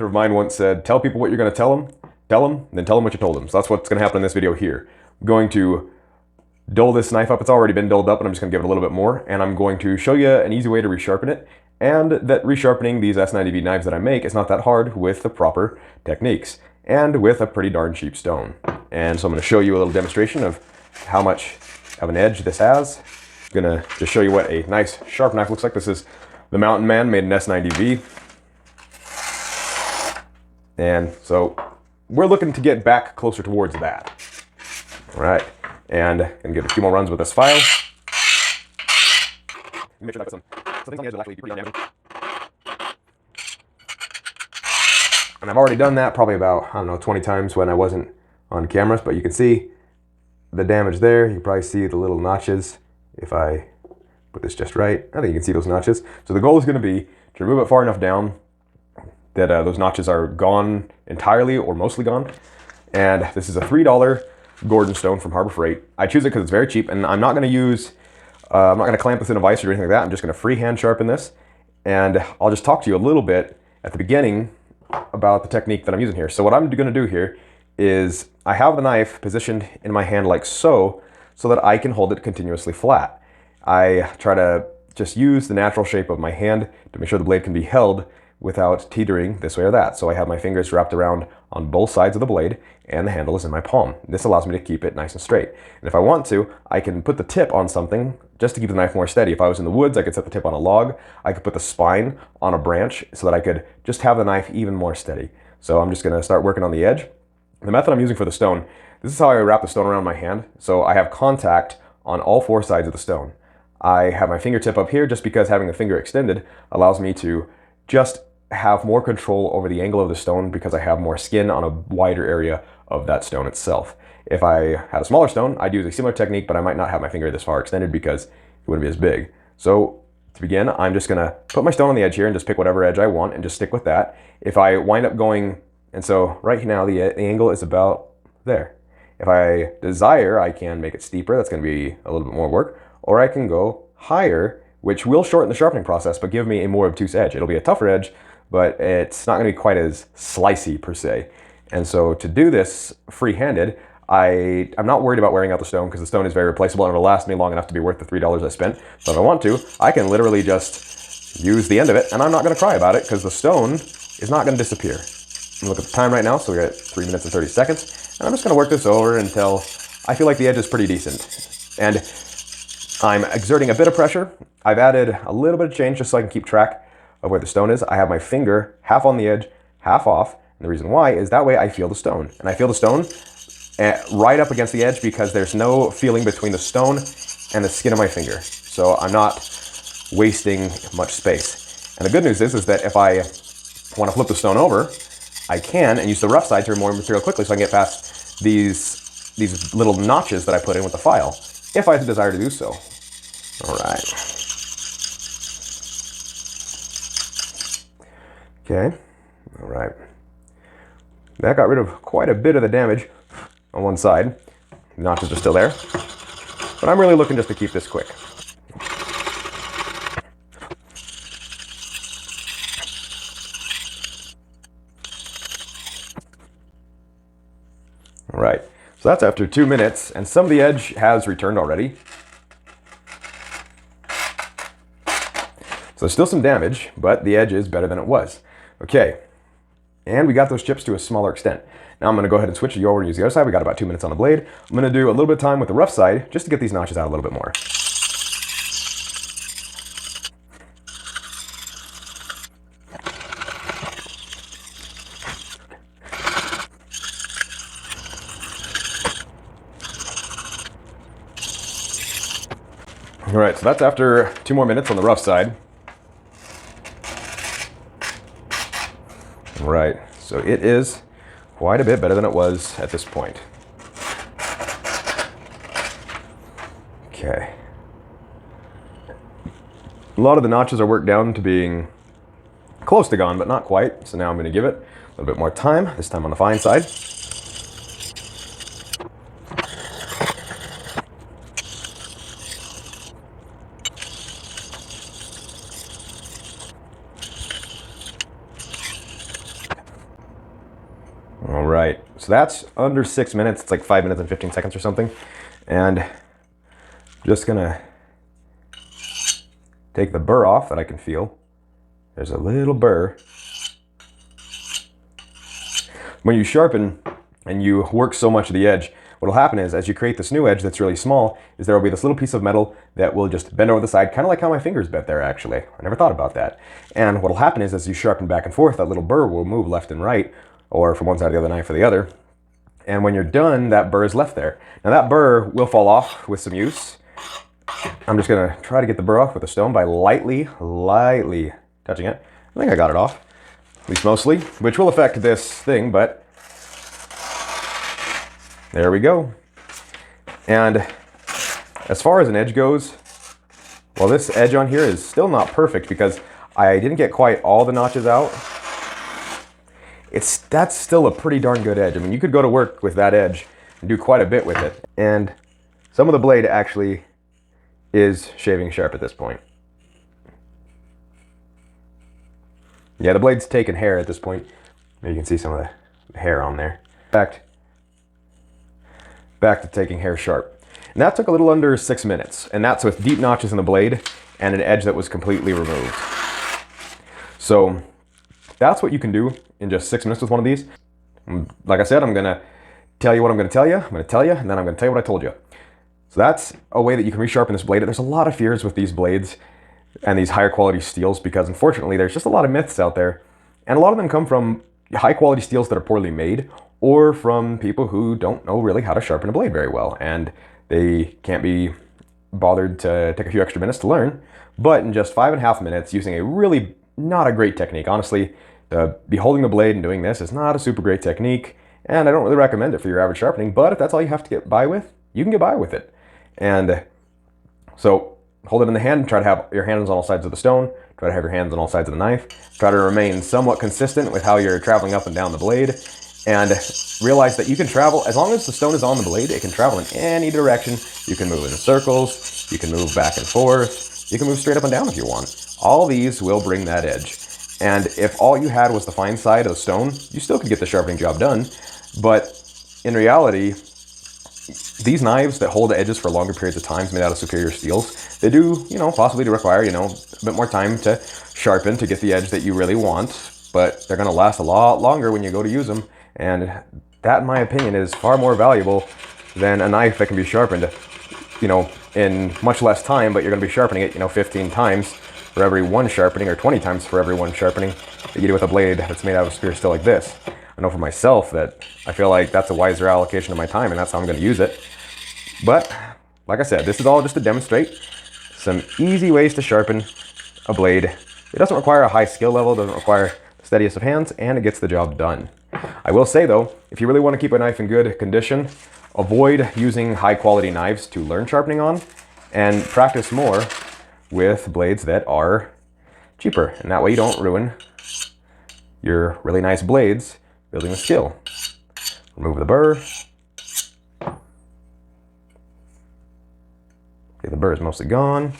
mentor of mine once said, tell people what you're going to tell them, then tell them what you told them. So that's what's going to happen in this video here. I'm going to dull this knife up. It's already been dulled up, and I'm just going to give it a little bit more. And I'm going to show you an easy way to resharpen it. And that resharpening these s90v knives that I make is not that hard with the proper techniques and with a pretty darn cheap stone. And so I'm going to show you a little demonstration of how much of an edge this has. I'm going to just show you what a nice sharp knife looks like. This is the Mountain Man, made in s90v. And so we're looking to get back closer towards that. All right, and I'm gonna give it a few more runs with this file. Make sure I put some things on the edge that actually be pretty damaging. And I've already done that probably about, I don't know, 20 times when I wasn't on cameras, but you can see the damage there. You can probably see the little notches if I put this just right. I think you can see those notches. So the goal is gonna be to remove it far enough down that those notches are gone entirely or mostly gone. And this is a $3 Gordon stone from Harbor Freight. I choose it because it's very cheap, and I'm not going to use, I'm not going to clamp this in a vise or anything like that. I'm just going to freehand sharpen this, and I'll just talk to you a little bit at the beginning about the technique that I'm using here. So what I'm going to do here is I have the knife positioned in my hand like so that I can hold it continuously flat. I try to just use the natural shape of my hand to make sure the blade can be held without teetering this way or that. So I have my fingers wrapped around on both sides of the blade and the handle is in my palm. This allows me to keep it nice and straight. And if I want to, I can put the tip on something just to keep the knife more steady. If I was in the woods, I could set the tip on a log. I could put the spine on a branch so that I could just have the knife even more steady. So I'm just gonna start working on the edge. The method I'm using for the stone, this is how I wrap the stone around my hand. So I have contact on all four sides of the stone. I have my fingertip up here just because having the finger extended allows me to just have more control over the angle of the stone because I have more skin on a wider area of that stone itself. If I had a smaller stone, I'd use a similar technique, but I might not have my finger this far extended because it wouldn't be as big. So to begin, I'm just gonna put my stone on the edge here and just pick whatever edge I want and just stick with that. If I wind up going, and so right now the angle is about there. If I desire, I can make it steeper. That's gonna be a little bit more work. Or I can go higher, which will shorten the sharpening process, but give me a more obtuse edge. It'll be a tougher edge, but it's not gonna be quite as slicey per se. And so to do this free-handed, I'm not worried about wearing out the stone because the stone is very replaceable and it'll last me long enough to be worth the $3 I spent. So if I want to, I can literally just use the end of it and I'm not gonna cry about it because the stone is not gonna disappear. I'm gonna look at the time right now, so we're at 3 minutes and 30 seconds. And I'm just gonna work this over until I feel like the edge is pretty decent. And I'm exerting a bit of pressure. I've added a little bit of change just so I can keep track of where the stone is. I have my finger half on the edge, half off. And the reason why is that way I feel the stone. And I feel the stone right up against the edge because there's no feeling between the stone and the skin of my finger. So I'm not wasting much space. And the good news is that if I want to flip the stone over, I can and use the rough side to remove material quickly so I can get past these little notches that I put in with the file, if I desire to do so. All right. Okay, all right. That got rid of quite a bit of the damage on one side. The notches are still there, but I'm really looking just to keep this quick. All right, so that's after 2 minutes, and some of the edge has returned already. So there's still some damage, but the edge is better than it was. Okay, and we got those chips to a smaller extent. Now I'm gonna go ahead and switch you over and use the other side. We got about 2 minutes on the blade. I'm gonna do a little bit of time with the rough side just to get these notches out a little bit more. All right, so that's after 2 more minutes on the rough side. Right, so it is quite a bit better than it was at this point. Okay. A lot of the notches are worked down to being close to gone, but not quite. So now I'm going to give it a little bit more time, this time on the fine side. right, so that's under 6 minutes. It's like 5 minutes and 15 seconds or something. And I'm just gonna take the burr off that I can feel. There's a little burr. When you sharpen and you work so much of the edge, what'll happen is as you create this new edge that's really small, is there will be this little piece of metal that will just bend over the side, kind of like how my fingers bent there actually. I never thought about that. And what'll happen is as you sharpen back and forth, that little burr will move left and right, or from one side of the other knife or the other. And when you're done, that burr is left there. Now that burr will fall off with some use. I'm just gonna try to get the burr off with a stone by lightly touching it. I think I got it off, at least mostly, which will affect this thing, but there we go. And as far as an edge goes, well, this edge on here is still not perfect because I didn't get quite all the notches out. That's still a pretty darn good edge. I mean, you could go to work with that edge and do quite a bit with it. And some of the blade actually is shaving sharp at this point. Yeah, the blade's taking hair at this point. You can see some of the hair on there. Back to taking hair sharp. And that took a little under 6 minutes. And that's with deep notches in the blade and an edge that was completely removed. So that's what you can do in just 6 minutes with one of these. Like I said, I'm gonna tell you what I'm gonna tell you. I'm gonna tell you, and then I'm gonna tell you what I told you. So that's a way that you can resharpen this blade. There's a lot of fears with these blades and these higher quality steels because unfortunately there's just a lot of myths out there. And a lot of them come from high quality steels that are poorly made or from people who don't know really how to sharpen a blade very well. And they can't be bothered to take a few extra minutes to learn. But in just 5.5 minutes using a really not a great technique. Honestly, be holding the blade and doing this is not a super great technique. And I don't really recommend it for your average sharpening. But if that's all you have to get by with, you can get by with it. And so hold it in the hand, try to have your hands on all sides of the stone, try to have your hands on all sides of the knife, try to remain somewhat consistent with how you're traveling up and down the blade, and realize that you can travel, as long as the stone is on the blade, it can travel in any direction. You can move in circles, you can move back and forth, you can move straight up and down if you want. All these will bring that edge. And if all you had was the fine side of the stone, you still could get the sharpening job done, but in reality, these knives that hold the edges for longer periods of time made out of superior steels, they do, possibly to require, a bit more time to sharpen to get the edge that you really want, but they're gonna last a lot longer when you go to use them. And that, in my opinion, is far more valuable than a knife that can be sharpened, in much less time, but you're gonna be sharpening it, 15 times for every one sharpening or 20 times for every one sharpening that you do with a blade that's made out of superior steel like this. I know for myself that I feel like that's a wiser allocation of my time and that's how I'm going to use it. But like I said, this is all just to demonstrate some easy ways to sharpen a blade. It doesn't require a high skill level, doesn't require the steadiest of hands, and it gets the job done. I will say though, if you really want to keep a knife in good condition, avoid using high quality knives to learn sharpening on and practice more with blades that are cheaper. And that way you don't ruin your really nice blades building a skill. Remove the burr. Okay, the burr is mostly gone.